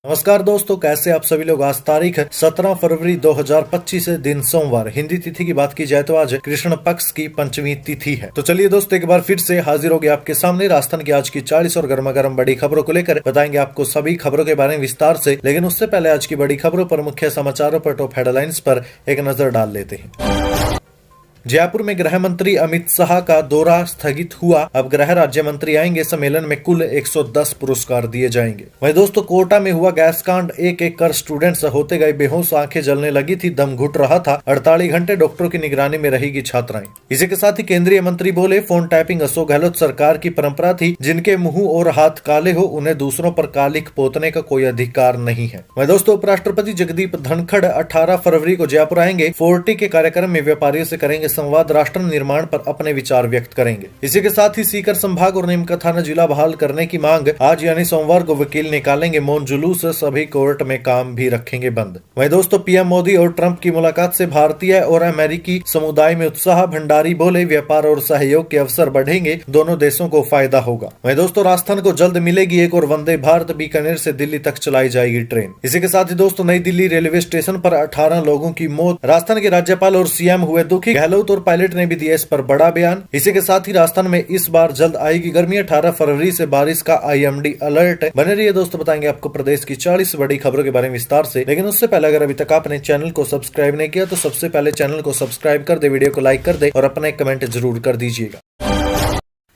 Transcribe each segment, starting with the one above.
नमस्कार दोस्तों, कैसे आप सभी लोग। आज तारीख 17 फरवरी 2025 दिन सोमवार। हिंदी तिथि की बात की जाए तो आज कृष्ण पक्ष की पंचमी तिथि है। तो चलिए दोस्तों, एक बार फिर से हाजिर हो गए आपके सामने राजस्थान की आज की 40 और गर्मा गर्म बड़ी खबरों को लेकर। बताएंगे आपको सभी खबरों के बारे में विस्तार से, लेकिन उससे पहले आज की बड़ी खबरों पर, मुख्य समाचारों पर, टॉप हेडलाइंस पर एक नजर डाल लेते हैं। जयपुर में गृह मंत्री अमित शाह का दौरा स्थगित हुआ। अब गृह राज्य मंत्री आएंगे। सम्मेलन में कुल 110 पुरस्कार दिए जाएंगे। वहीं दोस्तों, कोटा में हुआ गैस कांड। एक एक कर स्टूडेंट्स होते गए बेहोश, आंखें जलने लगी थी, दम घुट रहा था। 48 घंटे डॉक्टरों की निगरानी में रहेगी छात्राएं। इसी के साथ ही केंद्रीय मंत्री बोले, फोन टैपिंग अशोक गहलोत सरकार की परंपरा थी। जिनके मुंह और हाथ काले हो, उन्हें दूसरों पर कालिख पोतने का कोई अधिकार नहीं है। वहीं दोस्तों, उपराष्ट्रपति जगदीप धनखड़ 18 फरवरी को जयपुर आएंगे। 40 के कार्यक्रम में व्यापारियों से करेंगे संवाद, राष्ट्र निर्माण पर अपने विचार व्यक्त करेंगे। इसी के साथ ही सीकर संभाग और नीमका थाना जिला बहाल करने की मांग। आज यानी सोमवार को वकील निकालेंगे मौन जुलूस, सभी कोर्ट में काम भी रखेंगे बंद। वहीं दोस्तों, पीएम मोदी और ट्रंप की मुलाकात से भारतीय और अमेरिकी समुदाय में उत्साह। भंडारी बोले, व्यापार और सहयोग के अवसर बढ़ेंगे, दोनों देशों को फायदा होगा। वहीं दोस्तों, राजस्थान को जल्द मिलेगी एक और वंदे भारत। बीकानेर से दिल्ली तक चलाई जाएगी ट्रेन। इसी के साथ ही दोस्तों, नई दिल्ली रेलवे स्टेशन पर 18 लोगों की मौत। राजस्थान के राज्यपाल और सीएम हुए दुखी। गहलोत और पायलट ने भी दिया इस पर बड़ा बयान। इसी के साथ ही राजस्थान में इस बार जल्द आएगी गर्मी। 18 फरवरी से बारिश का आईएमडी अलर्ट। बने रहिए दोस्तों, बताएंगे आपको प्रदेश की 40 बड़ी खबरों के बारे में विस्तार से। लेकिन उससे पहले अगर अभी तक आपने चैनल को सब्सक्राइब नहीं किया तो सबसे पहले चैनल को सब्सक्राइब कर दे, वीडियो को लाइक कर दे और अपना एक कमेंट जरूर कर दीजिएगा।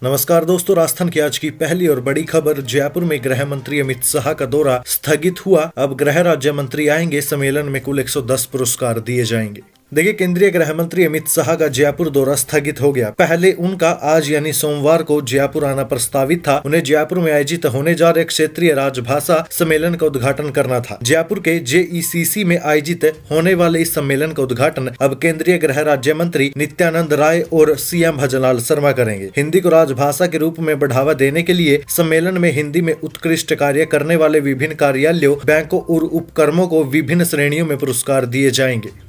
नमस्कार दोस्तों, राजस्थान की आज की पहली और बड़ी खबर। जयपुर में गृह मंत्री अमित शाह का दौरा स्थगित हुआ। अब गृह राज्य मंत्री आएंगे। सम्मेलन में कुल 110 पुरस्कार दिए जाएंगे। देखिए, केंद्रीय गृह मंत्री अमित शाह का जयपुर दौरा स्थगित हो गया। पहले उनका आज यानी सोमवार को जयपुर आना प्रस्तावित था। उन्हें जयपुर में आयोजित होने जा रहे क्षेत्रीय राजभाषा सम्मेलन का उद्घाटन करना था। जयपुर के जेईसीसी में आयोजित होने वाले इस सम्मेलन का उद्घाटन अब केंद्रीय गृह राज्य मंत्री नित्यानंद राय और सीएम भजनलाल शर्मा करेंगे। हिंदी को राजभाषा के रूप में बढ़ावा देने के लिए सम्मेलन में हिंदी में उत्कृष्ट कार्य करने वाले विभिन्न कार्यालयों, बैंकों और उपक्रमों को विभिन्न श्रेणियों में पुरस्कार दिए जाएंगे।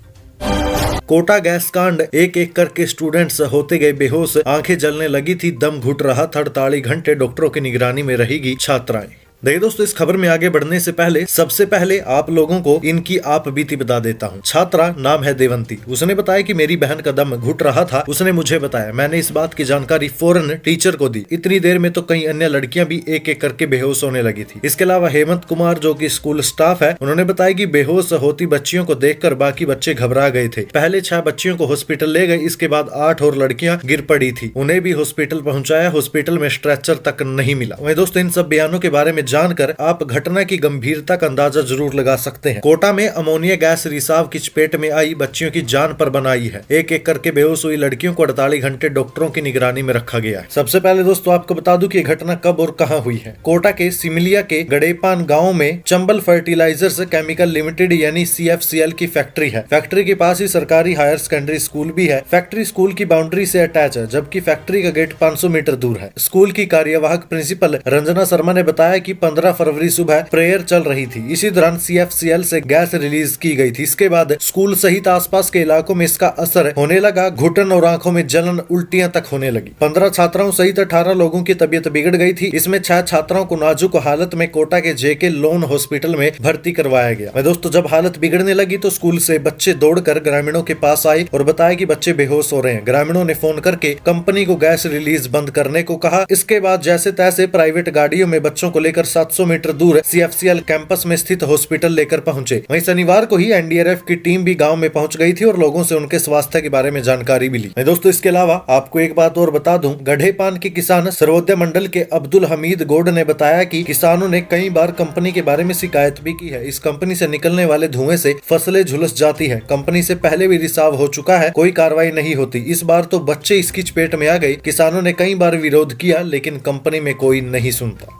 कोटा गैस कांड। एक एक करके स्टूडेंट्स होते गए बेहोश, आंखें जलने लगी थी, दम घुट रहा था। 48 घंटे डॉक्टरों की निगरानी में रहेगी छात्राएं। देखिए दोस्तों, इस खबर में आगे बढ़ने से पहले सबसे पहले आप लोगों को इनकी आप बीती बता देता हूँ। छात्रा नाम है देवंती। उसने बताया कि मेरी बहन का दम घुट रहा था। उसने मुझे बताया। मैंने इस बात की जानकारी फौरन टीचर को दी। इतनी देर में तो कई अन्य लड़कियां भी एक एक करके बेहोश होने लगी थी। इसके अलावा हेमंत कुमार, जो कि स्कूल स्टाफ है, उन्होंने बताया कि बेहोश होती बच्चियों को देखकर बाकी बच्चे घबरा गए थे। पहले 6 बच्चियों को हॉस्पिटल ले गए। इसके बाद 8 और लड़कियां गिर पड़ी थी, उन्हें भी हॉस्पिटल पहुंचाया। हॉस्पिटल में स्ट्रेचर तक नहीं मिला। वहीं दोस्तों, इन सब बयानों के बारे में जानकर आप घटना की गंभीरता का अंदाजा जरूर लगा सकते हैं। कोटा में अमोनिया गैस रिसाव की चपेट में आई बच्चियों की जान पर बनाई है। एक एक करके बेहोश हुई लड़कियों को 48 घंटे डॉक्टरों की निगरानी में रखा गया है। सबसे पहले दोस्तों, आपको बता दूं कि घटना कब और कहां हुई है। कोटा के सिमलिया के गड़ेपान गांव में चंबल फर्टिलाइजर्स केमिकल लिमिटेड यानी CFCL की फैक्ट्री है। फैक्ट्री के पास ही सरकारी हायर सेकेंडरी स्कूल भी है। फैक्ट्री स्कूल की बाउंड्री से अटैच है, जबकि फैक्ट्री का गेट 500 मीटर दूर है। स्कूल की कार्यवाहक प्रिंसिपल रंजना शर्मा ने बताया कि 15 फरवरी सुबह प्रेयर चल रही थी। इसी दौरान CFCL से गैस रिलीज की गई थी। इसके बाद स्कूल सहित आसपास के इलाकों में इसका असर होने लगा। घुटन और आंखों में जलन, उल्टियां तक होने लगी। 15 छात्राओं सहित 18 लोगों की तबीयत बिगड़ गई थी। इसमें 6 छात्राओं को नाजुक हालत में कोटा के JK लोन हॉस्पिटल में भर्ती करवाया गया। दोस्तों, जब हालत बिगड़ने लगी तो स्कूल से बच्चे दौड़कर ग्रामीणों के पास आए और बताया कि बच्चे बेहोश हो रहे हैं। ग्रामीणों ने फोन करके कंपनी को गैस रिलीज बंद करने को कहा। इसके बाद जैसे तैसे प्राइवेट गाड़ियों में बच्चों को लेकर 700 मीटर दूर CFCL कैंपस में स्थित हॉस्पिटल लेकर पहुंचे। वहीं शनिवार को ही NDRF की टीम भी गांव में पहुंच गई थी और लोगों से उनके स्वास्थ्य के बारे में जानकारी भी ली। दोस्तों, इसके अलावा आपको एक बात और बता दूं, गढ़ेपान के किसान सर्वोदय मंडल के अब्दुल हमीद गोड ने बताया कि किसानों ने कई बार कंपनी के बारे में शिकायत भी की है। इस कंपनी से निकलने वाले धुएं से फसलें झुलस जाती है। कंपनी से पहले भी रिसाव हो चुका है, कोई कार्रवाई नहीं होती। इस बार तो बच्चे इसकी चपेट में आ गए। किसानों ने कई बार विरोध किया, लेकिन कंपनी में कोई नहीं सुनता।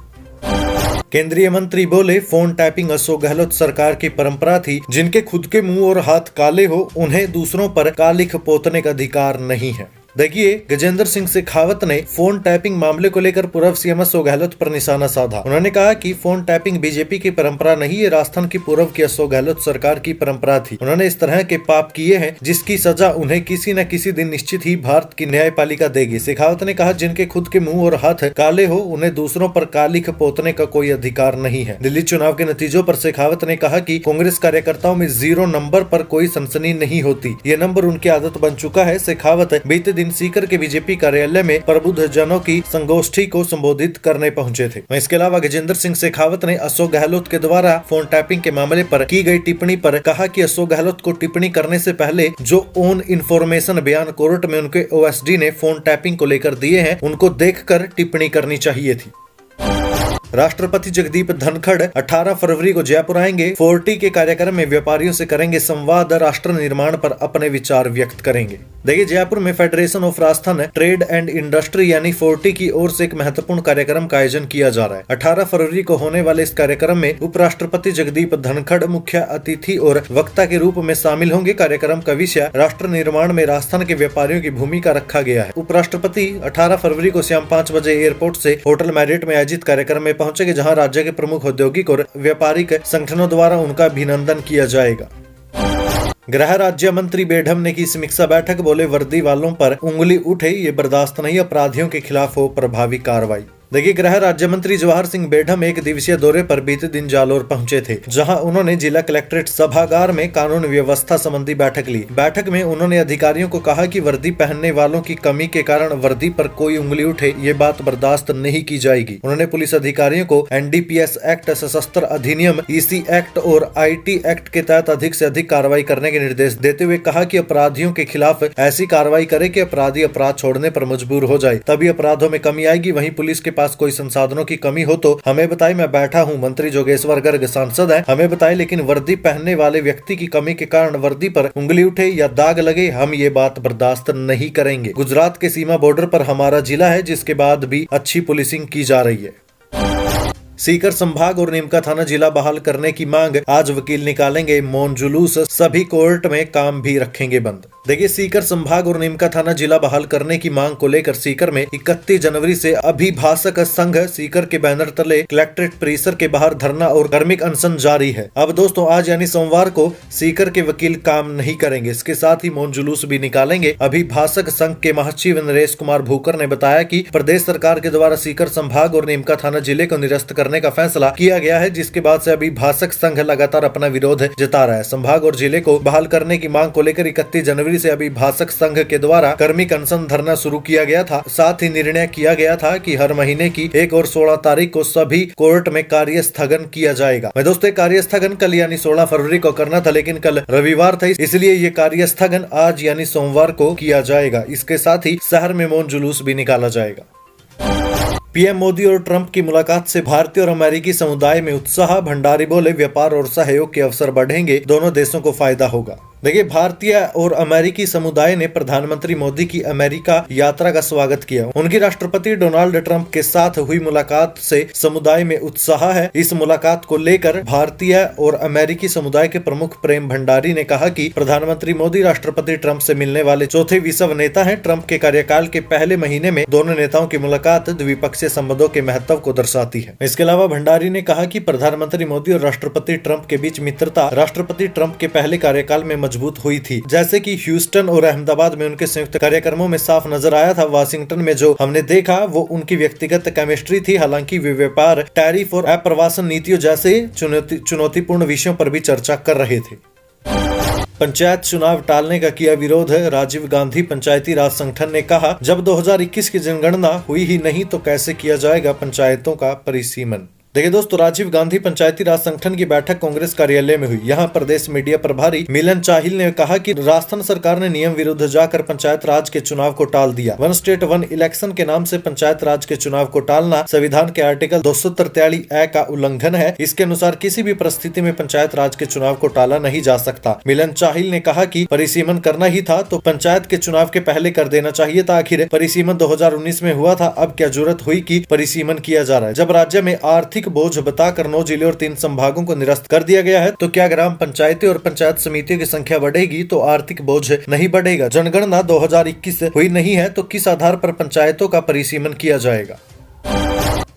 केंद्रीय मंत्री बोले, फोन टैपिंग अशोक गहलोत सरकार की परंपरा थी। जिनके खुद के मुंह और हाथ काले हो, उन्हें दूसरों पर कालिख पोतने का अधिकार नहीं है। देखिए, गजेंद्र सिंह शेखावत ने फोन टैपिंग मामले को लेकर पूर्व सीएम अशोक गहलोत पर निशाना साधा। उन्होंने कहा कि फोन टैपिंग बीजेपी की परंपरा नहीं, ये राजस्थान की पूर्व की अशोक गहलोत सरकार की परंपरा थी। उन्होंने इस तरह के पाप किए हैं जिसकी सजा उन्हें किसी न किसी दिन निश्चित ही भारत की न्यायपालिका देगी। शेखावत ने कहा, जिनके खुद के मुंह और हाथ काले हो उन्हें दूसरों पर कालिख पोतने का कोई अधिकार नहीं है। दिल्ली चुनाव के नतीजों पर शेखावत ने कहा कि कांग्रेस कार्यकर्ताओं में 0 नंबर पर कोई सनसनी नहीं होती, ये नंबर उनकी आदत बन चुका है। शेखावत बीते दिन सीकर के बीजेपी कार्यालय में प्रबुद्ध जनों की संगोष्ठी को संबोधित करने पहुंचे थे। इसके अलावा गजेंद्र सिंह शेखावत ने अशोक गहलोत के द्वारा फोन टैपिंग के मामले पर की गई टिप्पणी पर कहा कि अशोक गहलोत को टिप्पणी करने से पहले जो ऑन इन्फॉर्मेशन बयान कोर्ट में उनके ओएसडी ने फोन टैपिंग को लेकर दिए हैं, उनको देखकर टिप्पणी करनी चाहिए थी। राष्ट्रपति जगदीप धनखड़ 18 फरवरी को जयपुर आएंगे। 40 के कार्यक्रम में व्यापारियों से करेंगे संवाद, राष्ट्र निर्माण पर अपने विचार व्यक्त करेंगे। देखिए, जयपुर में federation of Rajasthan trade and industry यानी 40 की ओर से एक महत्वपूर्ण कार्यक्रम का आयोजन किया जा रहा है। 18 फरवरी को होने वाले इस कार्यक्रम में उपराष्ट्रपति जगदीप धनखड़ मुख्य अतिथि और वक्ता के रूप में शामिल होंगे। कार्यक्रम का विषय राष्ट्र निर्माण में राजस्थान के व्यापारियों की भूमिका रखा गया है। उपराष्ट्रपति 18 फरवरी को शाम 5 बजे एयरपोर्ट से होटल मैरियट में आयोजित कार्यक्रम में पहुंचेंगे, जहां राज्य के प्रमुख औद्योगिक और व्यापारिक संगठनों द्वारा उनका अभिनंदन किया जाएगा। गृह राज्य मंत्री बेढम ने की समीक्षा बैठक, बोले वर्दी वालों पर उंगली उठे ये बर्दाश्त नहीं, अपराधियों के खिलाफ हो प्रभावी कार्रवाई। देखिए, गृह राज्य मंत्री जवाहर सिंह बेढम एक दिवसीय दौरे पर बीते दिन जालोर पहुंचे थे, जहां उन्होंने जिला कलेक्ट्रेट सभागार में कानून व्यवस्था संबंधी बैठक ली। बैठक में उन्होंने अधिकारियों को कहा कि वर्दी पहनने वालों की कमी के कारण वर्दी पर कोई उंगली उठे ये बात बर्दाश्त नहीं की जाएगी। उन्होंने पुलिस अधिकारियों को एनडीपीएस एक्ट, सशस्त्र अधिनियम, ईसी एक्ट और आईटी एक्ट के तहत अधिक से अधिक कार्रवाई करने के निर्देश देते हुए कहा कि अपराधियों के खिलाफ ऐसी कार्रवाई करे कि अपराधी अपराध छोड़ने पर मजबूर हो जाए, तभी अपराधों में कमी आएगी। वहीं पुलिस के पास कोई संसाधनों की कमी हो तो हमें बताएं, मैं बैठा हूं। मंत्री जोगेश्वर गर्ग सांसद हैं, हमें बताएं, लेकिन वर्दी पहनने वाले व्यक्ति की कमी के कारण वर्दी पर उंगली उठे या दाग लगे, हम ये बात बर्दाश्त नहीं करेंगे। गुजरात के सीमा बॉर्डर पर हमारा जिला है, जिसके बाद भी अच्छी पुलिसिंग की जा रही है। सीकर संभाग और नीमका थाना जिला बहाल करने की मांग, आज वकील निकालेंगे मौन जुलूस, सभी कोर्ट में काम भी रखेंगे बंद। देखिए, सीकर संभाग और नीमका थाना जिला बहाल करने की मांग को लेकर सीकर में 31 जनवरी से अभिभाषक संघ सीकर के बैनर तले कलेक्ट्रेट परिसर के बाहर धरना और कार्मिक अनशन जारी है। अब दोस्तों, आज यानी सोमवार को सीकर के वकील काम नहीं करेंगे, इसके साथ ही मौन जुलूस भी निकालेंगे। अभिभाषक संघ के महासचिव नरेश कुमार भूकर ने बताया कि प्रदेश सरकार के द्वारा सीकर संभाग और नीमका थाना जिले को निरस्त करने का फैसला किया गया है, जिसके बाद से अभिभाषक संघ लगातार अपना विरोध जता रहा है। संभाग और जिले को बहाल करने की मांग को लेकर 31 जनवरी से अभिभाषक संघ के द्वारा कार्मिक अनशन धरना शुरू किया गया था। साथ ही निर्णय किया गया था कि हर महीने की 1 और 16 तारीख को सभी कोर्ट में कार्य स्थगन किया जाएगा। मैं दोस्तों, कार्य स्थगन कल यानी 16 फरवरी को करना था, लेकिन कल रविवार था, इसलिए ये कार्य स्थगन आज यानी सोमवार को किया जाएगा। इसके साथ ही शहर में मौन जुलूस भी निकाला जाएगा। पीएम मोदी और ट्रंप की मुलाकात से भारतीय और अमेरिकी समुदाय में उत्साह, भंडारी बोले व्यापार और सहयोग के अवसर बढ़ेंगे, दोनों देशों को फायदा होगा। देखिए, भारतीय और अमेरिकी समुदाय ने प्रधानमंत्री मोदी की अमेरिका यात्रा का स्वागत किया। उनकी राष्ट्रपति डोनाल्ड ट्रंप के साथ हुई मुलाकात से समुदाय में उत्साह है। इस मुलाकात को लेकर भारतीय और अमेरिकी समुदाय के प्रमुख प्रेम भंडारी ने कहा कि प्रधानमंत्री मोदी राष्ट्रपति ट्रंप से मिलने वाले चौथे विश्व नेता हैं। ट्रंप के कार्यकाल के पहले महीने में दोनों नेताओं की मुलाकात द्विपक्षीय संबंधों के महत्व को दर्शाती है। इसके अलावा भंडारी ने कहा कि प्रधानमंत्री मोदी और राष्ट्रपति ट्रंप के बीच मित्रता राष्ट्रपति ट्रंप के पहले कार्यकाल में मजबूत हुई थी, जैसे कि ह्यूस्टन और अहमदाबाद में उनके संयुक्त कार्यक्रमों में साफ नजर आया था। वाशिंगटन में जो हमने देखा वो उनकी व्यक्तिगत केमिस्ट्री थी। हालांकि वे व्यापार, टैरिफ और अप्रवासन नीतियों जैसे चुनौतीपूर्ण विषयों पर भी चर्चा कर रहे थे। पंचायत चुनाव टालने का किया विरोध, राजीव गांधी पंचायती राज संगठन ने कहा, जब 2021 की जनगणना हुई ही नहीं तो कैसे किया जाएगा पंचायतों का परिसीमन। देखिए दोस्तों, राजीव गांधी पंचायती राज संगठन की बैठक कांग्रेस कार्यालय में हुई। यहां प्रदेश मीडिया प्रभारी मिलन चाहिल ने कहा कि राजस्थान सरकार ने नियम विरुद्ध जाकर पंचायत राज के चुनाव को टाल दिया। वन स्टेट वन इलेक्शन के नाम से पंचायत राज के चुनाव को टालना संविधान के आर्टिकल 243A का उल्लंघन है। इसके अनुसार किसी भी परिस्थिति में पंचायत राज के चुनाव को टाला नहीं जा सकता। मिलन चाहिल ने कहा कि परिसीमन करना ही था तो पंचायत के चुनाव के पहले कर देना चाहिए था। आखिर परिसीमन 2019 में हुआ था, अब क्या जरूरत हुई कि परिसीमन किया जा रहा है। जब राज्य में आर्थिक आर्थिक बोझ बताकर 9 जिले और 3 संभागों को निरस्त कर दिया गया है। तो क्या ग्राम पंचायतें और पंचायत समितियों की संख्या बढ़ेगी तो आर्थिक बोझ नहीं बढ़ेगा? जनगणना 2021 हुई नहीं है तो किस आधार पर पंचायतों का परिसीमन किया जाएगा?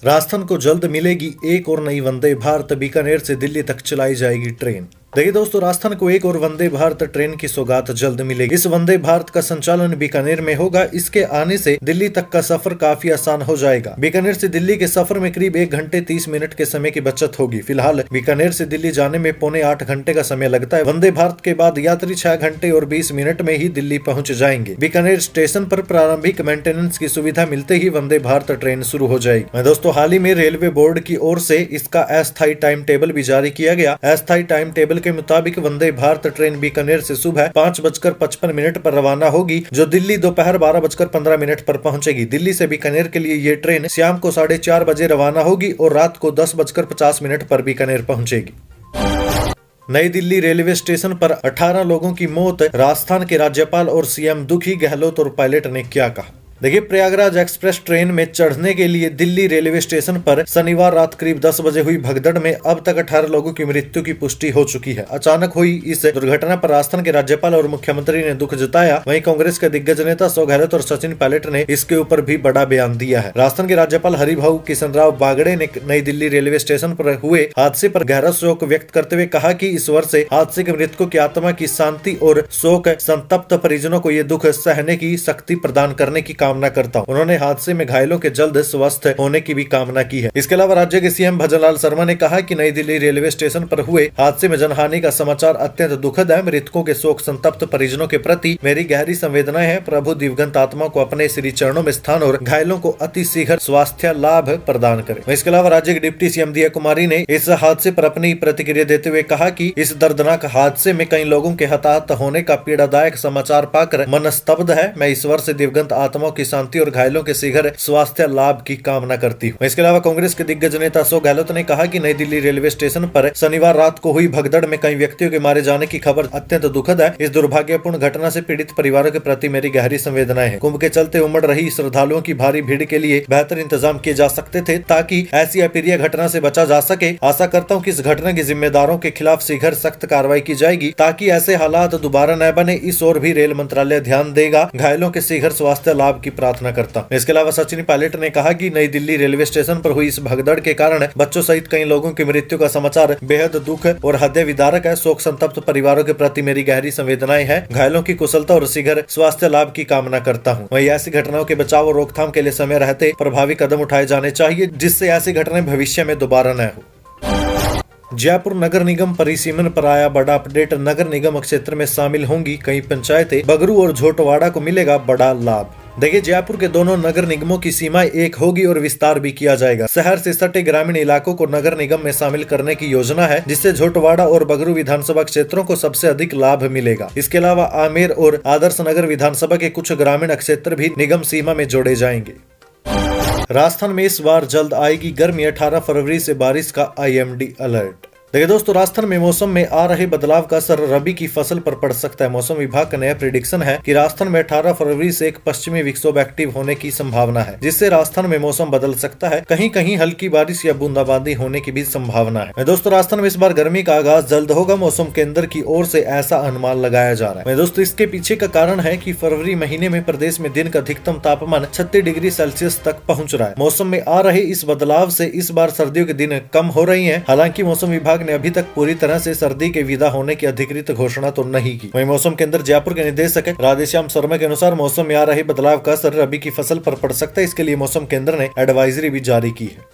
राजस्थान को जल्द मिलेगी एक और नई वंदे भारत, बीकानेर से दिल्ली तक चलाई जाएगी ट्रेन। देखिए दोस्तों, राजस्थान को एक और वंदे भारत ट्रेन की सौगात जल्द मिलेगी। इस वंदे भारत का संचालन बीकानेर में होगा। इसके आने से दिल्ली तक का सफर काफी आसान हो जाएगा। बीकानेर से दिल्ली के सफर में करीब 1 घंटे 30 मिनट के समय की बचत होगी। फिलहाल बीकानेर से दिल्ली जाने में पौने 8 घंटे का समय लगता है। वंदे भारत के बाद यात्री 6 घंटे और 20 मिनट में ही दिल्ली पहुँच जाएंगे। बीकानेर स्टेशन पर प्रारंभिक मेंटेनेंस की सुविधा मिलते ही वंदे भारत ट्रेन शुरू हो जाएगी। दोस्तों, हाल ही में रेलवे बोर्ड की ओर से इसका अस्थायी टाइम टेबल भी जारी किया गया। अस्थायी टाइम टेबल के मुताबिक वंदे भारत ट्रेन बीकानेर से सुबह 5:55 पर रवाना होगी, जो दिल्ली दोपहर 12:15 पर पहुंचेगी। दिल्ली से बीकानेर के लिए ये ट्रेन शाम को 4:30 बजे रवाना होगी और रात को 10:50 पर बीकानेर पहुंचेगी। नई दिल्ली रेलवे स्टेशन पर 18 लोगों की मौत, राजस्थान के राज्यपाल और सीएम दुखी, गहलोत और पायलट ने क्या कहा? देखिए, प्रयागराज एक्सप्रेस ट्रेन में चढ़ने के लिए दिल्ली रेलवे स्टेशन पर शनिवार रात करीब 10 बजे हुई भगदड़ में अब तक 18 लोगों की मृत्यु की पुष्टि हो चुकी है। अचानक हुई इस दुर्घटना पर राजस्थान के राज्यपाल और मुख्यमंत्री ने दुख जताया। वहीं कांग्रेस के दिग्गज नेता अशोक गहलोत और सचिन पायलट ने इसके ऊपर भी बड़ा बयान दिया है। राजस्थान के राज्यपाल हरिभाऊ किशनराव बागड़े ने नई दिल्ली रेलवे स्टेशन पर हुए हादसे पर गहरा शोक व्यक्त करते हुए कहा कि इस वर्ष से हादसे के मृतकों की आत्मा की शांति और शोक संतप्त परिजनों को ये दुख सहने की शक्ति प्रदान करने की कामना करता हूं। उन्होंने हादसे में घायलों के जल्द स्वस्थ होने की भी कामना की है। इसके अलावा राज्य के सीएम भजनलाल शर्मा ने कहा कि नई दिल्ली रेलवे स्टेशन पर हुए हादसे में जनहानि का समाचार अत्यंत दुखद है। मृतकों के शोक संतप्त परिजनों के प्रति मेरी गहरी संवेदनाएं हैं। प्रभु दिवंगत आत्मा को अपने श्री चरणों में स्थान और घायलों को अति शीघ्र स्वास्थ्य लाभ प्रदान करे। इसके अलावा राज्य के डिप्टी सीएम दिया कुमारी ने इस हादसे पर अपनी प्रतिक्रिया देते हुए कहा कि इस दर्दनाक हादसे में कई लोगों के हताहत होने का पीड़ादायक समाचार पाकर मन स्तब्ध है। मैं ईश्वर से दिवंगत आत्माओं की शांति और घायलों के शीघ्र स्वास्थ्य लाभ की कामना करती हूँ। इसके अलावा कांग्रेस के दिग्गज नेता अशोक गहलोत ने कहा कि नई दिल्ली रेलवे स्टेशन पर शनिवार रात को हुई भगदड़ में कई व्यक्तियों के मारे जाने की खबर अत्यंत दुखद है। इस दुर्भाग्यपूर्ण घटना से पीड़ित परिवारों के प्रति मेरी गहरी संवेदनाएं हैं। कुंभ के चलते उमड़ रही श्रद्धालुओं की भारी भीड़ के लिए बेहतर इंतजाम किए जा सकते थे ताकि ऐसी अप्रिय घटना से बचा जा सके। आशा करता हूँ कि इस घटना के जिम्मेदारों के खिलाफ शीघ्र सख्त कार्रवाई की जाएगी ताकि ऐसे हालात दोबारा न बने। इस ओर भी रेल मंत्रालय ध्यान देगा। घायलों के शीघ्र स्वास्थ्य लाभ की प्रार्थना करता हूँ। इसके अलावा सचिन पायलट ने कहा कि नई दिल्ली रेलवे स्टेशन पर हुई इस भगदड़ के कारण बच्चों सहित कई लोगों की मृत्यु का समाचार बेहद दुख और हृदय विदारक है। शोक संतप्त परिवारों के प्रति मेरी गहरी संवेदनाएं हैं। घायलों की कुशलता और शीघ्र स्वास्थ्य लाभ की कामना करता हूं। वहीं ऐसी घटनाओं के बचाव और रोकथाम के लिए समय रहते प्रभावी कदम उठाए जाने चाहिए जिससे ऐसी घटनाएं भविष्य में दोबारा न हो। जयपुर नगर निगम परिसीमन पर आया बड़ा अपडेट। नगर निगम क्षेत्र में शामिल होंगी कई पंचायतें, बगरू और झोटवाड़ा को मिलेगा बड़ा लाभ। देखिए, जयपुर के दोनों नगर निगमों की सीमाएं एक होगी और विस्तार भी किया जाएगा। शहर से सटे ग्रामीण इलाकों को नगर निगम में शामिल करने की योजना है जिससे झोटवाड़ा और बगरू विधानसभा क्षेत्रों को सबसे अधिक लाभ मिलेगा। इसके अलावा आमेर और आदर्श नगर विधानसभा के कुछ ग्रामीण क्षेत्र भी निगम सीमा में जोड़े जाएंगे। राजस्थान में इस बार जल्द आएगी गर्मी, 18 फरवरी से बारिश का IMD अलर्ट। देखिए दोस्तों, राजस्थान में मौसम में आ रहे बदलाव का असर रबी की फसल पर पड़ सकता है। मौसम विभाग का नया प्रेडिक्शन है कि राजस्थान में 18 फरवरी से एक पश्चिमी विक्षोभ एक्टिव होने की संभावना है जिससे राजस्थान में मौसम बदल सकता है। कहीं कहीं हल्की बारिश या बूंदाबांदी होने की भी संभावना है। दोस्तों, राजस्थान में इस बार गर्मी का आगाज जल्द होगा। मौसम केंद्र की ओर से ऐसा अनुमान लगाया जा रहा है। दोस्तों, इसके पीछे का कारण है कि फरवरी महीने में प्रदेश में दिन का अधिकतम तापमान 36 डिग्री सेल्सियस तक पहुँच रहा है। मौसम में आ रहे इस बदलाव से इस बार सर्दियों के दिन कम हो रही है। हालांकि मौसम विभाग ने अभी तक पूरी तरह से सर्दी के विदा होने की अधिकृत घोषणा तो नहीं की। वहीं मौसम केंद्र जयपुर के निदेशक राधेश्याम शर्मा के अनुसार मौसम में आ रहे बदलाव का असर रबी की फसल पर पड़ सकता है। इसके लिए मौसम केंद्र ने एडवाइजरी भी जारी की है।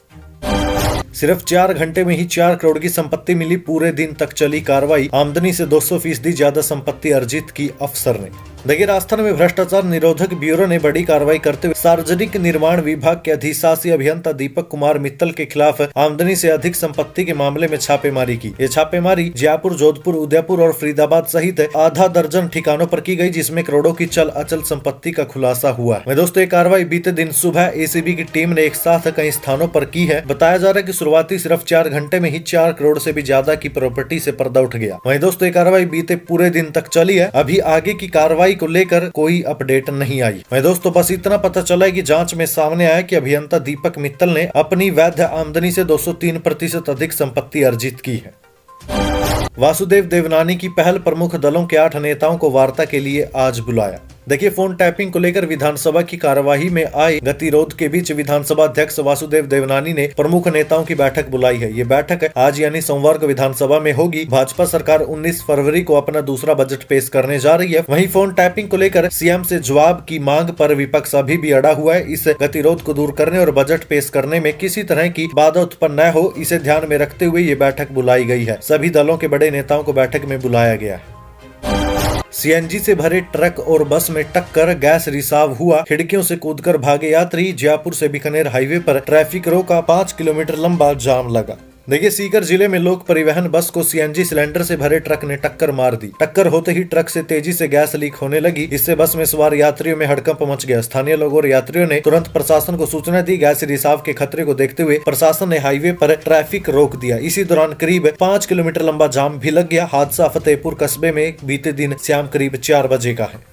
सिर्फ 4 घंटे में ही 4 करोड़ की संपत्ति मिली, पूरे दिन तक चली कार्रवाई। आमदनी से 200% ज्यादा संपत्ति अर्जित की अफसर ने। देखिए, राजस्थान में भ्रष्टाचार निरोधक ब्यूरो ने बड़ी कार्रवाई करते हुए सार्वजनिक निर्माण विभाग के अधिशासी अभियंता दीपक कुमार मित्तल के खिलाफ आमदनी से अधिक संपत्ति के मामले में छापेमारी की। ये छापेमारी जयपुर, जोधपुर, उदयपुर और फरीदाबाद सहित आधा दर्जन ठिकानों पर की गई जिसमें करोड़ों की चल अचल संपत्ति का खुलासा हुआ है। दोस्तों, ये कार्रवाई बीते दिन सुबह ACB की टीम ने एक साथ कई स्थानों पर की है। बताया जा रहा है कि शुरुआती सिर्फ 4 घंटे में ही 4 करोड़ से भी ज्यादा की प्रॉपर्टी से पर्दा उठ गया। वहीं दोस्तों, ये कार्रवाई बीते पूरे दिन तक चली है। अभी आगे की कार्रवाई सफाई को लेकर कोई अपडेट नहीं आई। वहीं दोस्तों बस इतना पता चला है कि जांच में सामने आया कि अभियंता दीपक मित्तल ने अपनी वैध आमदनी से 203% अधिक संपत्ति अर्जित की है। वासुदेव देवनानी की पहल प्रमुख दलों के 8 नेताओं को वार्ता के लिए आज बुलाया। देखिए, फोन टैपिंग को लेकर विधानसभा की कार्यवाही में आए गतिरोध के बीच विधानसभा अध्यक्ष वासुदेव देवनानी ने प्रमुख नेताओं की बैठक बुलाई है। ये बैठक आज यानी सोमवार को विधानसभा में होगी। भाजपा सरकार 19 फरवरी को अपना दूसरा बजट पेश करने जा रही है। वहीं फोन टैपिंग को लेकर सीएम से जवाब की मांग पर विपक्ष अभी भी अड़ा हुआ है। इस गतिरोध को दूर करने और बजट पेश करने में किसी तरह की बाधा उत्पन्न न हो, इसे ध्यान में रखते हुए ये बैठक बुलाई गई है। सभी दलों के बड़े नेताओं को बैठक में बुलाया गया है। सीएनजी से भरे ट्रक और बस में टक्कर, गैस रिसाव हुआ, खिड़कियों से कूदकर भागे यात्री। जयपुर से बीकानेर हाईवे पर ट्रैफिक रोका, 5 किलोमीटर लंबा जाम लगा। देखिए, सीकर जिले में लोक परिवहन बस को सीएनजी सिलेंडर से भरे ट्रक ने टक्कर मार दी। टक्कर होते ही ट्रक से तेजी से गैस लीक होने लगी। इससे बस में सवार यात्रियों में हड़कंप मच गया। स्थानीय लोगों और यात्रियों ने तुरंत प्रशासन को सूचना दी। गैस रिसाव के खतरे को देखते हुए प्रशासन ने हाईवे पर ट्रैफिक रोक दिया। इसी दौरान करीब 5 किलोमीटर लंबा जाम भी लग गया। हादसा फतेहपुर कस्बे में बीते दिन शाम करीब 4 बजे का है।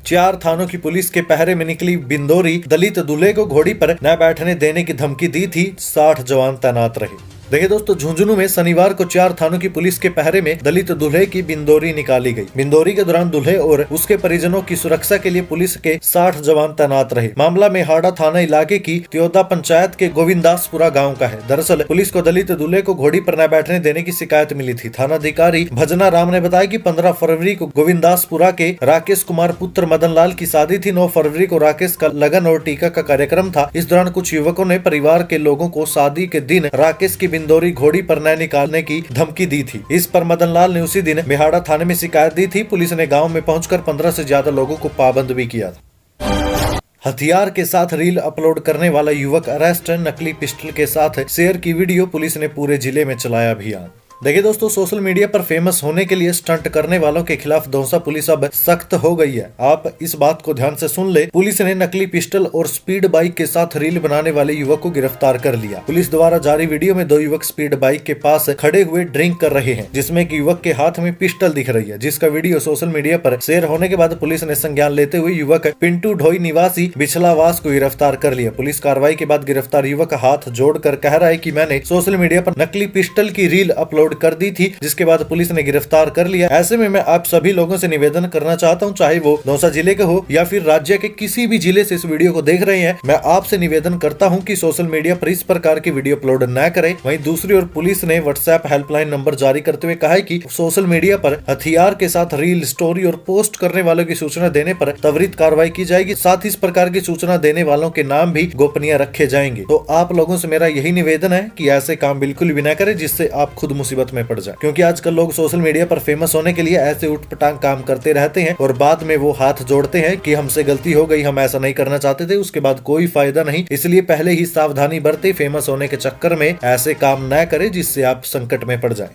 4 थानों की पुलिस के पहरे में निकली बिंदोरी। दलित दूल्हे को घोड़ी पर न बैठने देने की धमकी दी थी, 60 जवान तैनात रहे। देखिए दोस्तों, झुंझुनू में शनिवार को 4 थानों की पुलिस के पहरे में दलित दूल्हे की बिंदोरी निकाली गई। बिंदोरी के दौरान दूल्हे और उसके परिजनों की सुरक्षा के लिए पुलिस के 60 जवान तैनात रहे। मामला मेहाड़ा थाना इलाके की त्योदा पंचायत के गोविंदासपुरा गांव का है। दरअसल पुलिस को दलित दूल्हे को घोड़ी पर न बैठने देने की शिकायत मिली थी। थानाधिकारी भजना राम ने बताया कि 15 फरवरी को गोविंदासपुरा के राकेश कुमार पुत्र मदन लाल की शादी थी। 9 फरवरी को राकेश का लगन और टीका का कार्यक्रम था। इस दौरान कुछ युवकों ने परिवार के लोगों को शादी के दिन राकेश की बिंदोरी घोड़ी पर न निकालने की धमकी दी थी। इस पर मदन लाल ने उसी दिन मेहाड़ा थाने में शिकायत दी थी। पुलिस ने गांव में पहुंचकर 15 से ज्यादा लोगों को पाबंद भी किया था। हथियार के साथ रील अपलोड करने वाला युवक अरेस्ट। नकली पिस्टल के साथ शेयर की वीडियो, पुलिस ने पूरे जिले में चलाया अभियान। देखिए दोस्तों, सोशल मीडिया पर फेमस होने के लिए स्टंट करने वालों के खिलाफ दौसा पुलिस अब सख्त हो गई है। आप इस बात को ध्यान से सुन ले। पुलिस ने नकली पिस्टल और स्पीड बाइक के साथ रील बनाने वाले युवक को गिरफ्तार कर लिया। पुलिस द्वारा जारी वीडियो में 2 युवक स्पीड बाइक के पास खड़े हुए ड्रिंक कर रहे हैं, जिसमें एक युवक के हाथ में पिस्टल दिख रही है, जिसका वीडियो सोशल मीडिया पर शेयर होने के बाद पुलिस ने संज्ञान लेते हुए युवक पिंटू ढोई निवासी बिछलावास को गिरफ्तार कर लिया। पुलिस कार्रवाई के बाद गिरफ्तार युवक हाथ जोड़कर कह रहा है कि मैंने सोशल मीडिया पर नकली पिस्टल की रील अपलोड कर दी थी, जिसके बाद पुलिस ने गिरफ्तार कर लिया। ऐसे में मैं आप सभी लोगों से निवेदन करना चाहता हूं, चाहे वो दौसा जिले के हो या फिर राज्य के किसी भी जिले से इस वीडियो को देख रहे हैं, मैं आपसे निवेदन करता हूं कि सोशल मीडिया पर इस प्रकार की वीडियो अपलोड न करें। वहीं दूसरी ओर पुलिस ने व्हाट्सएप हेल्पलाइन नंबर जारी करते हुए कहा है कि सोशल मीडिया पर हथियार के साथ रील, स्टोरी और पोस्ट करने वालों की सूचना देने पर त्वरित कार्रवाई की जाएगी। साथ ही इस प्रकार की सूचना देने वालों के नाम भी गोपनीय रखे जाएंगे। तो आप लोगों से मेरा यही निवेदन है कि ऐसे काम बिल्कुल भी न करें, जिससे आप खुद मुसीबत में पड़ जाए। क्योंकि आजकल लोग सोशल मीडिया पर फेमस होने के लिए ऐसे उठपटांग काम करते रहते हैं और बाद में वो हाथ जोड़ते हैं कि हमसे गलती हो गई, हम ऐसा नहीं करना चाहते थे। उसके बाद कोई फायदा नहीं। इसलिए पहले ही सावधानी बरते। फेमस होने के चक्कर में ऐसे काम न करें जिससे आप संकट में पड़ जाएं।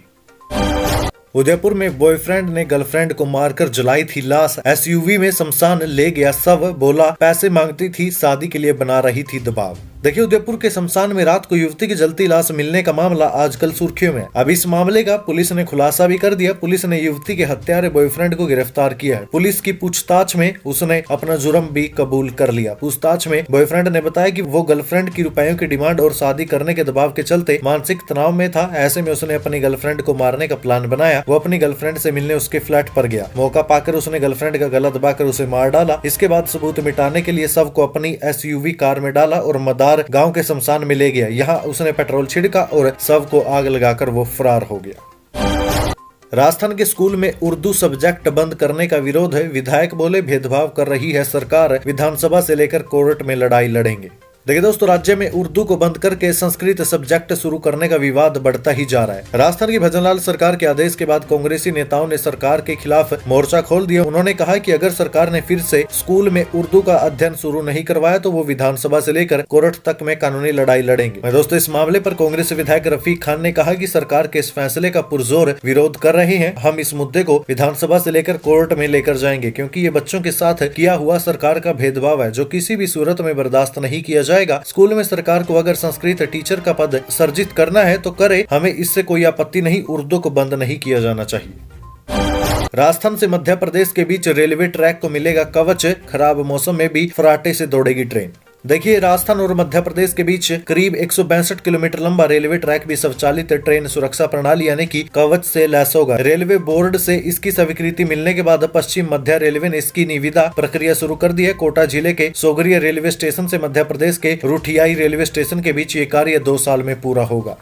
उदयपुर में बॉयफ्रेंड ने गर्लफ्रेंड को मारकर जलाई थी लाश। एसयूवी में शमशान ले गया शव। बोला पैसे मांगती थी, शादी के लिए बना रही थी दबाव। देखिए, उदयपुर के शमशान में रात को युवती की जलती लाश मिलने का मामला आजकल सुर्खियों में। अब इस मामले का पुलिस ने खुलासा भी कर दिया। पुलिस ने युवती के हत्यारे बॉयफ्रेंड को गिरफ्तार किया है। पुलिस की पूछताछ में उसने अपना जुर्म भी कबूल कर लिया। पूछताछ में बॉयफ्रेंड ने बताया कि वो गर्लफ्रेंड की रुपयों की डिमांड और शादी करने के दबाव के चलते मानसिक तनाव में था। ऐसे में उसने अपनी गर्लफ्रेंड को मारने का प्लान बनाया। वो अपनी गर्लफ्रेंड से मिलने उसके फ्लैट पर गया। मौका पाकर उसने गर्लफ्रेंड का गला दबाकर उसे मार डाला। इसके बाद सबूत मिटाने के लिए शव को अपनी एसयूवी कार में डाला और मदार गांव के शमशान में ले गया। यहाँ उसने पेट्रोल छिड़का और शव को आग लगाकर वो फरार हो गया। राजस्थान के स्कूल में उर्दू सब्जेक्ट बंद करने का विरोध है। विधायक बोले भेदभाव कर रही है सरकार, विधानसभा से लेकर कोर्ट में लड़ाई लड़ेंगे। देखिए दोस्तों, राज्य में उर्दू को बंद करके संस्कृत सब्जेक्ट शुरू करने का विवाद बढ़ता ही जा रहा है। राजस्थान की भजनलाल सरकार के आदेश के बाद कांग्रेसी नेताओं ने सरकार के खिलाफ मोर्चा खोल दिया। उन्होंने कहा कि अगर सरकार ने फिर से स्कूल में उर्दू का अध्ययन शुरू नहीं करवाया तो वो विधानसभा से लेकर कोर्ट तक में कानूनी लड़ाई लड़ेंगे। दोस्तों, इस मामले पर कांग्रेस विधायक रफीक खान ने कहा कि सरकार के इस फैसले का पुरजोर विरोध कर रहे हैं। हम इस मुद्दे को विधानसभा से लेकर कोर्ट में लेकर जाएंगे, क्योंकि ये बच्चों के साथ किया हुआ सरकार का भेदभाव है, जो किसी भी सूरत में बर्दाश्त नहीं किया जाएगा। स्कूल में सरकार को अगर संस्कृत टीचर का पद सर्जित करना है तो करे, हमें इससे कोई आपत्ति नहीं। उर्दू को बंद नहीं किया जाना चाहिए। राजस्थान से मध्य प्रदेश के बीच रेलवे ट्रैक को मिलेगा कवच, खराब मौसम में भी फराटे से दौड़ेगी ट्रेन। देखिए, राजस्थान और मध्य प्रदेश के बीच करीब 162 किलोमीटर लंबा रेलवे ट्रैक भी स्वचालित ट्रेन सुरक्षा प्रणाली यानी कि कवच से लैस होगा। रेलवे बोर्ड से इसकी स्वीकृति मिलने के बाद पश्चिम मध्य रेलवे ने इसकी निविदा प्रक्रिया शुरू कर दी है। कोटा जिले के सोगरिया रेलवे स्टेशन से मध्य प्रदेश के रुठियाई रेलवे स्टेशन के बीच ये कार्य 2 साल में पूरा होगा।